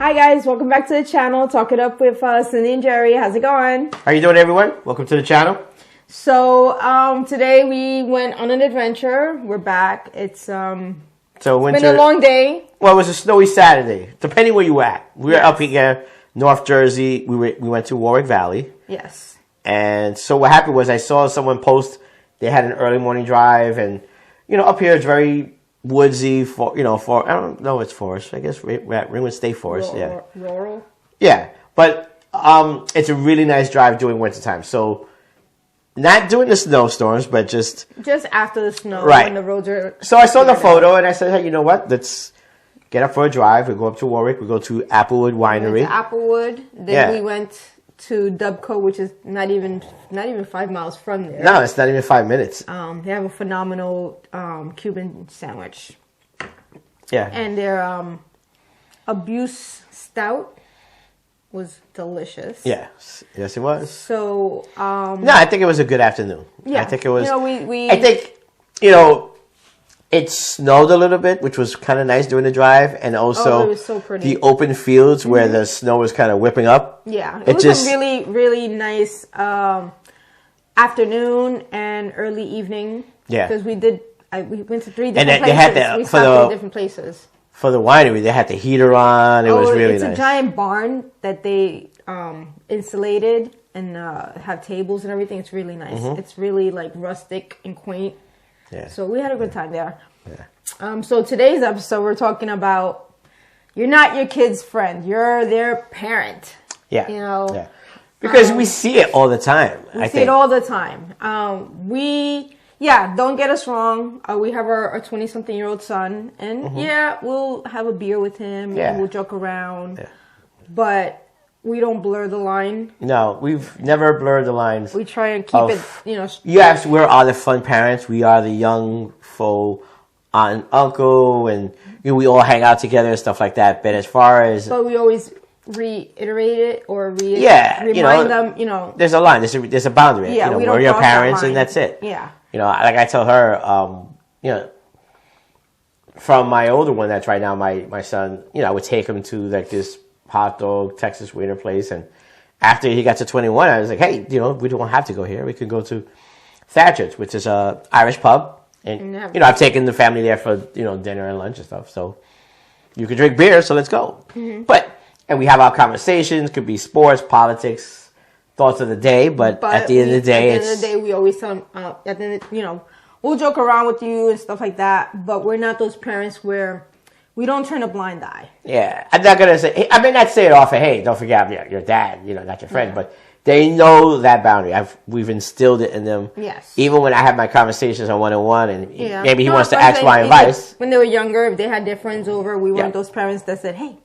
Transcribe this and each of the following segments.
Hi guys, welcome back to the channel. Talk It Up with Cindy and Jerry. How's it going? How you doing, everyone? Welcome to the channel. So today we went on an adventure. We're back. It's been a long day. Well, it was a snowy Saturday, depending where you were at. We were up here, North Jersey. We went to Warwick Valley. Yes. And so what happened was I saw someone post they had an early morning drive, and up here it's very woodsy for I don't know, it's forest. I guess we're at Ringwood State Forest. Rural. Yeah, but it's a really nice drive during wintertime. So not during the snowstorms, but just after the snow, right. When the roads are. So I saw the photo and I said, hey, you know what? Let's get up for a drive. We go up to Warwick. We go to Applewood Winery. We went to Applewood. Then we went to Dubco, which is not even 5 miles from there. No, it's not even 5 minutes. They have a phenomenal Cuban sandwich. Yeah. And their Abuse Stout was delicious. Yes, it was. So no, I think it was a good afternoon. Yeah, I think it was. I think it snowed a little bit, which was kind of nice during the drive, and also it was so pretty. The open fields where the snow was kind of whipping up. Yeah, it was a really, really nice afternoon and early evening. Yeah, because we went to 3 different places. We stopped in different places. For the winery, they had the heater on. It was really nice. It's a giant barn that they insulated and have tables and everything. It's really nice. It's really like rustic and quaint. Yeah. So we had a good time there. Yeah. So today's episode, we're talking about you're not your kid's friend. You're their parent. Yeah. Yeah. Because we see it all the time. We see it all the time. Don't get us wrong. We have our 20-something-year-old son, and we'll have a beer with him, and we'll joke around. Yeah. But we don't blur the line. No, we've never blurred the lines. We try and keep it, Yes, we are the fun parents. We are the young, full aunt and uncle, and we all hang out together and stuff like that. But as far as... But we always reiterate it or remind them, There's a line. There's a boundary. Yeah, we're your parents, and that's it. Yeah. Like I tell her, from my older one, that's right now my son, I would take him to like this hot dog Texas wiener place, and after he got to 21, I was like, hey, we don't have to go here. We could go to Thatcher's, which is a Irish pub, and I've taken the family there for dinner and lunch and stuff. So you can drink beer, so let's go. And we have our conversations. Could be sports, politics, thoughts of the day. But at the end of the day, we always tell them, we'll joke around with you and stuff like that. But we're not those parents where we don't turn a blind eye. Yeah, I'm not gonna say. I may not say it often. Hey, don't forget I'm your dad. Not your friend. Yeah. But they know that boundary. We've instilled it in them. Yes. Even when I have my conversations on one-on-one, and maybe he wants to ask my advice. When they were younger, if they had their friends over, we weren't those parents that said, "Hey,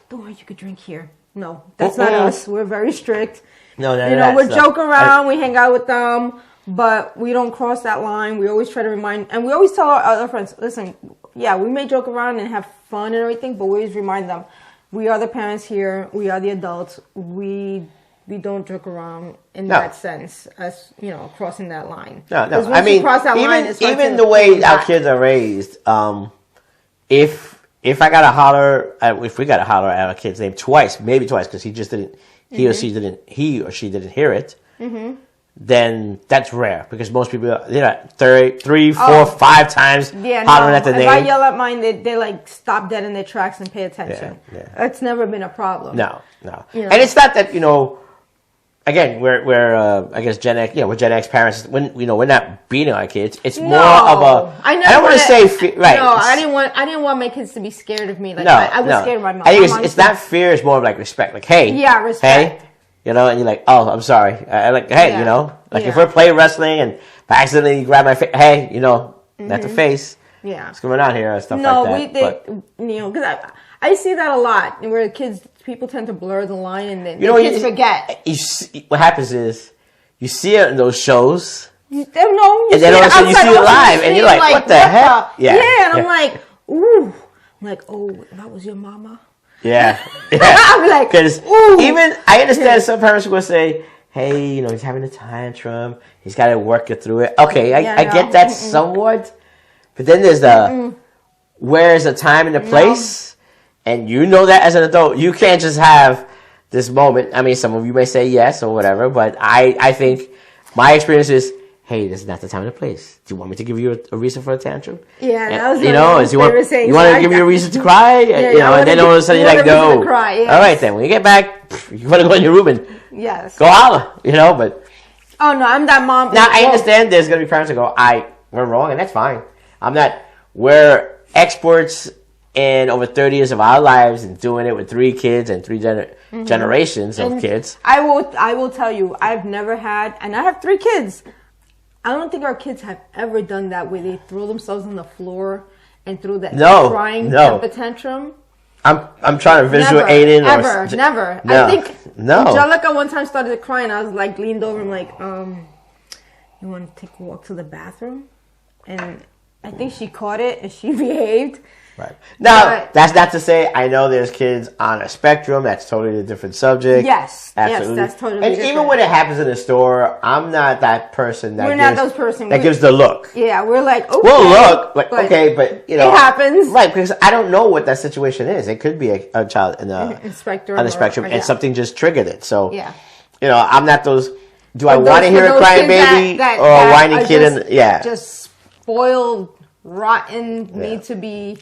don't worry, you could drink here." No, that's not us. We're very strict. No, we joke around, we hang out with them, but we don't cross that line. We always try to remind, and we always tell our other friends, listen, we may joke around and have fun and everything, but we always remind them, we are the parents here, we are the adults, we don't joke around in that sense, as, crossing that line. No. I mean, even the way our kids are raised, if I got to holler, if we got to holler at our kid's name maybe twice, because he or she didn't hear it, then that's rare, because most people, 3, 4, 5 times hollering at the name. If I yell at mine, they like stop dead in their tracks and pay attention. Yeah. That's never been a problem. No. And it's not that, again, we're I guess Gen X, we're Gen X parents. When we're not beating our kids, it's more of a. I don't want to say right. No, I didn't want my kids to be scared of me. Like I was scared of my mom. I think it's not fear. It's more of like respect. Like, hey, respect. Hey, and you're like, oh, I'm sorry. Hey, if we're playing wrestling and by accident you grab my face, hey, not the face. Yeah, what's going on here and stuff like that. Because I see that a lot where people tend to blur the line, and then kids forget. What happens is you see it in those shows, and then all of a sudden you see it live, and you're like, what the heck? And I'm like, ooh, oh, that was your mama. Yeah. I'm like, because even I understand some parents will say, hey, he's having a tantrum, he's got to work it through it. Okay, I get that somewhat, but then there's the where's the time and the place. and you know that as an adult, you can't just have this moment. I mean, some of you may say yes or whatever, but I think my experience is, hey, this is not the time and the place. Do you want me to give you a reason for a tantrum? Yeah, and, that was you know, what you want to give me a reason to cry? Yeah, you know, and then all of a sudden you're like, no. Cry, yes. All right, then when you get back, you want to go in your room and yes, go holler, you know. But oh no, I'm that mom. now I understand there's gonna be parents that go, we're wrong, and that's fine. We're experts in over 30 years of our lives and doing it with 3 kids and 3 generations of kids. I will tell you, I've never had, and I have 3 kids. I don't think our kids have ever done that where they throw themselves on the floor and throw that crying temper tantrum. I'm trying to visual aid in. Never. No, I think no. Angelica one time started crying. I was like leaned over and like, you want to take a walk to the bathroom? And I think she caught it and she behaved. Right. Now, that's not to say I know there's kids on a spectrum. That's totally a different subject. Yes. Absolutely. Yes, that's totally and different. even when it happens in the store, I'm not that person that gives the look. Yeah, we're like, okay. We'll look, but okay, but you know. It happens. Right, because I don't know what that situation is. It could be a child on the spectrum and something just triggered it. So, you know, I'm not those, do I want to hear a crying baby or a whiny kid? Just spoiled, rotten, need to be...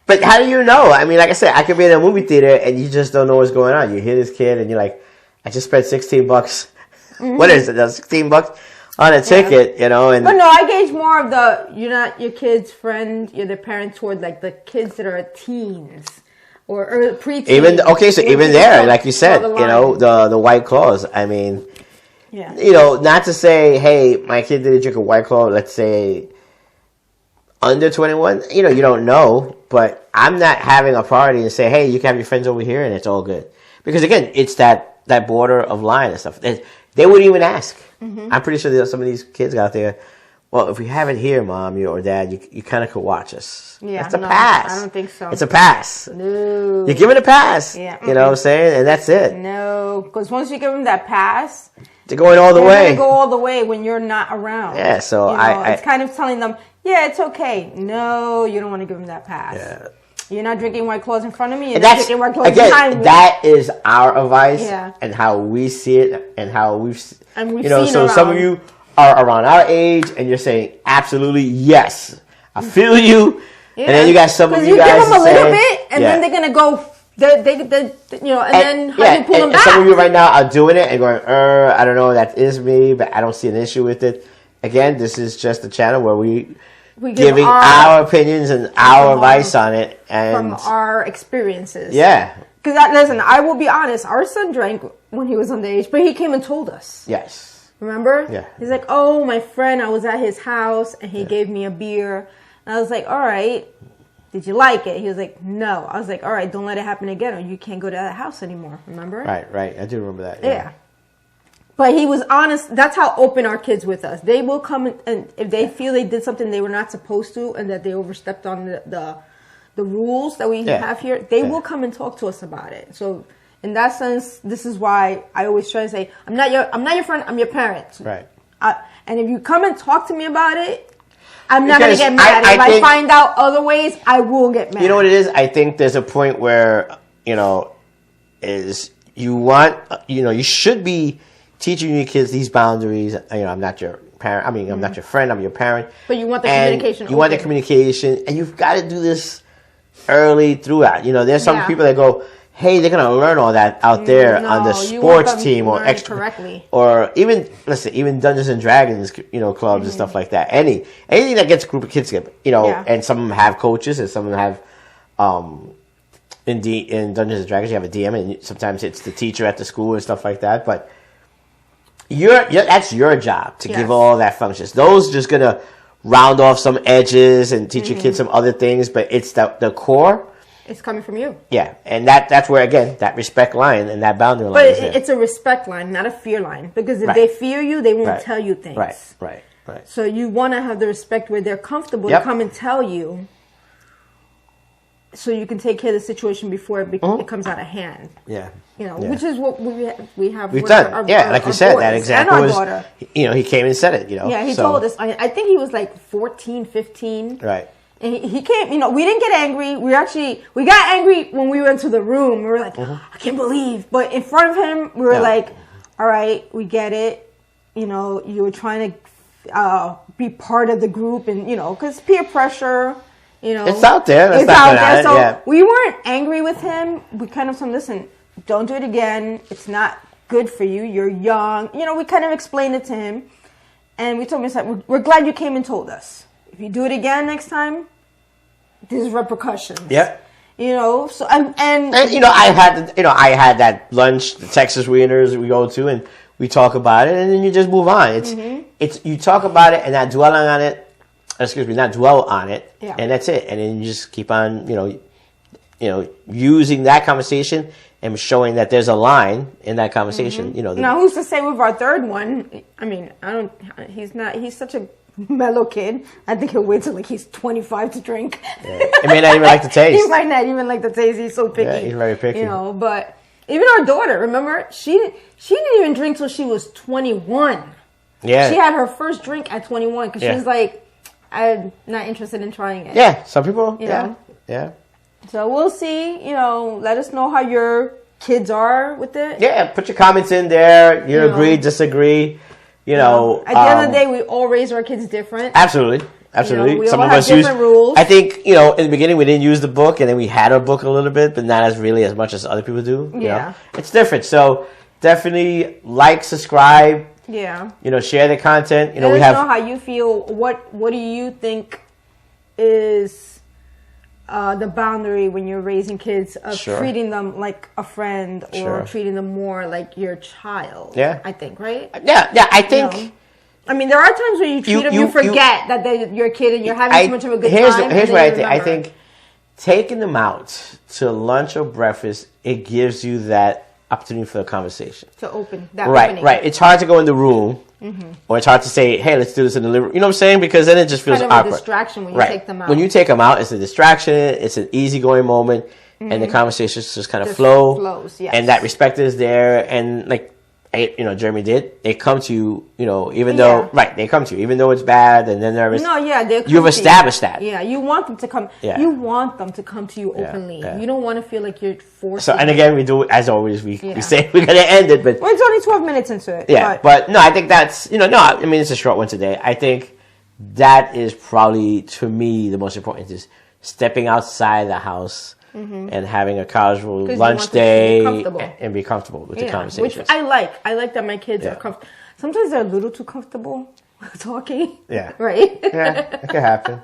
But how do you know? I mean, like I said, I could be in a movie theater and you just don't know what's going on. You hear this kid and you're like, I just spent $16. Mm-hmm. What is it? $16 on a ticket, you know? And but no, I gauge more of you're not your kid's friend, you're the parent toward like the kids that are teens or preteens. Even there, like you said, you know, the White Claws. I mean, you know, not to say, hey, my kid didn't drink a White Claw, let's say under 21, you know, you don't know, but I'm not having a party and say, hey, you can have your friends over here and it's all good. Because again, it's that border of line and stuff. They wouldn't even ask. Mm-hmm. I'm pretty sure there's some of these kids out there, well, if we have it here, Mom or Dad, you kind of could watch us. Yeah, it's a pass. I don't think so. It's a pass. No. You give it a pass. Yeah. You know what I'm saying? And that's it. No, because once you give them that pass, they're going all the way. They go all the way when you're not around. Yeah, so you know, it's kind of telling them, yeah, it's okay. No, you don't want to give them that pass. Yeah. You're not drinking White Claws in front of me. You're not drinking White Claws behind me. That is our advice and how we see it and how we've you know, so some of you are around our age and you're saying, absolutely, yes. I feel you. Yeah. And then you got some of you guys give them a little bit and then they're going to go... They, you know, and then how do you pull them back? Some of you right now are doing it and going, I don't know, that is me, but I don't see an issue with it. Again, this is just a channel where we giving our opinions and our advice on it. And from our experiences. Yeah. Because, listen, I will be honest, our son drank when he was underage, but he came and told us. Yes. Remember? Yeah. He's like, oh, my friend, I was at his house and he gave me a beer. And I was like, all right. Did you like it? He was like, no. I was like, all right, don't let it happen again or you can't go to that house anymore. Remember? Right. I do remember that. Yeah. But he was honest. That's how open our kids with us. They will come and if they feel they did something they were not supposed to and that they overstepped on the rules that we have here, they will come and talk to us about it. So in that sense, this is why I always try to say, I'm not your friend, I'm your parent. Right. And if you come and talk to me about it, I'm not going to get mad. If I find out other ways, I will get mad. You know what it is? I think there's a point where, you know, you should be teaching your kids these boundaries. You know, I'm not your parent. I mean, I'm not your friend. I'm your parent. But you want the communication. You want the communication. And you've got to do this early throughout. You know, there's some people that go, hey, they're going to learn all that out there on the sports team or extra correctly. Or even Dungeons and Dragons, you know, clubs and stuff like that. Anything that gets a group of kids together, you know, and some of them have coaches and some of them have, in Dungeons and Dragons, you have a DM and sometimes it's the teacher at the school and stuff like that. But that's your job to give all that functions. Those just going to round off some edges and teach your kids some other things, but it's the core. It's coming from you. Yeah, and that's where, again, that respect line and that boundary line is there. But it's a respect line, not a fear line. Because if they fear you, they won't tell you things. Right. So you want to have the respect where they're comfortable to come and tell you so you can take care of the situation before it comes out of hand. Yeah. You know, which is what we have. We've done. Like you said, that example was, you know, he came and said it, you know. Yeah, he told us. I think he was like 14, 15. Right. And he came, we didn't get angry. We got angry when we went to the room. We were like, I can't believe. But in front of him, we were like, all right, we get it. You were trying to be part of the group and, because peer pressure, It's out there. It's out there. So we weren't angry with him. We kind of said, listen, don't do it again. It's not good for you. You're young. We kind of explained it to him. And we told him, we're glad you came and told us. If you do it again next time, there's repercussions. Yep. So and I had that lunch, the Texas Wieners we go to, and we talk about it, and then you just move on. It's you talk about it and not dwell on it. Not dwell on it, and that's it. And then you just keep on, using that conversation and showing that there's a line in that conversation. Now, who's to say with our third one? I mean, he's such a mellow kid. I think he'll wait till he's 25 to drink. Yeah. He may not even like the taste. He might not even like the taste. He's so picky. Yeah, he's very picky. But even our daughter, remember, she didn't even drink till she was 21. Yeah. She had her first drink at 21 because she was like, I'm not interested in trying it. Yeah, some people, yeah. So we'll see, let us know how your kids are with it. Yeah, put your comments in there. You agree, disagree. At the end of the day, we all raise our kids different. Absolutely. We Some all of have us different rules. I think, in the beginning we didn't use the book, and then we had our book a little bit, but not as much as other people do. Yeah. It's different. So definitely like, subscribe. Yeah. Share the content. Let us know how you feel. What do you think is the boundary when you're raising kids of treating them like a friend or treating them more like your child? Yeah. I think, right? Yeah, I think... I mean, there are times when you treat them, you forget that they're your kid and you're having so much of a good time. Here's what I think. I think taking them out to lunch or breakfast, it gives you that opportunity for a conversation. To open that opening. Right. It's hard to go in the room, or it's hard to say, hey, let's do this in the living room. You know what I'm saying? Because then it just feels kind of awkward. a distraction when you take them out. When you take them out, it's a distraction. It's an easygoing moment, and the conversations just kind of flows. Yes. And that respect is there. And Jeremy did. They come to you, even though they come to you, even though it's bad and they're nervous. No, you've established that. Yeah, you want them to come. Yeah. You want them to come to you openly. You don't want to feel like you're forced. So, and again, we do as always. We say we're gonna end it, but it's only 12 minutes into it. Yeah, but no, I think that's it's a short one today. I think that is probably, to me, the most important is stepping outside the house. And having a casual lunch day and be comfortable with the conversation. Which I like. I like that my kids are comfortable. Sometimes they're a little too comfortable talking. Yeah. Right? Yeah, it could happen.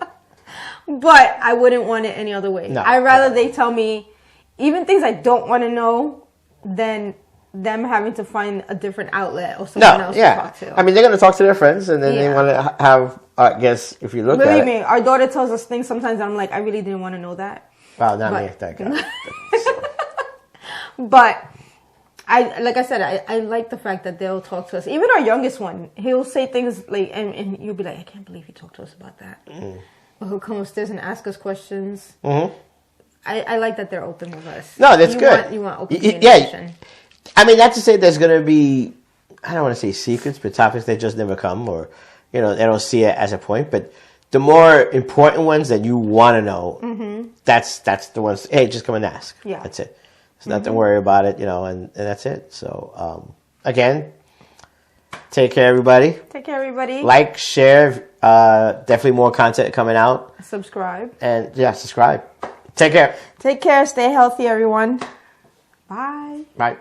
But I wouldn't want it any other way. No, I'd rather they tell me even things I don't want to know than them having to find a different outlet or someone else to talk to. I mean, they're going to talk to their friends and then they want to have, I guess, if you look at it. Believe me, our daughter tells us things sometimes I'm like, I really didn't want to know that. Wow, not me, that guy. But I like the fact that they'll talk to us. Even our youngest one, he'll say things like, and you'll be like, I can't believe he talked to us about that. Or he'll come upstairs and ask us questions. I like that they're open with us. No, that's good. You want open communication. Yeah. I mean, not to say there's going to be, I don't want to say secrets, but topics that just never come, or they don't see it as a point, but the more important ones that you want to know, that's the ones. Hey, just come and ask. Yeah, that's it. It's nothing to worry about it, and that's it. So again, take care, everybody. Take care, everybody. Like, share. Definitely more content coming out. Subscribe. And subscribe. Take care. Take care. Stay healthy, everyone. Bye. Bye.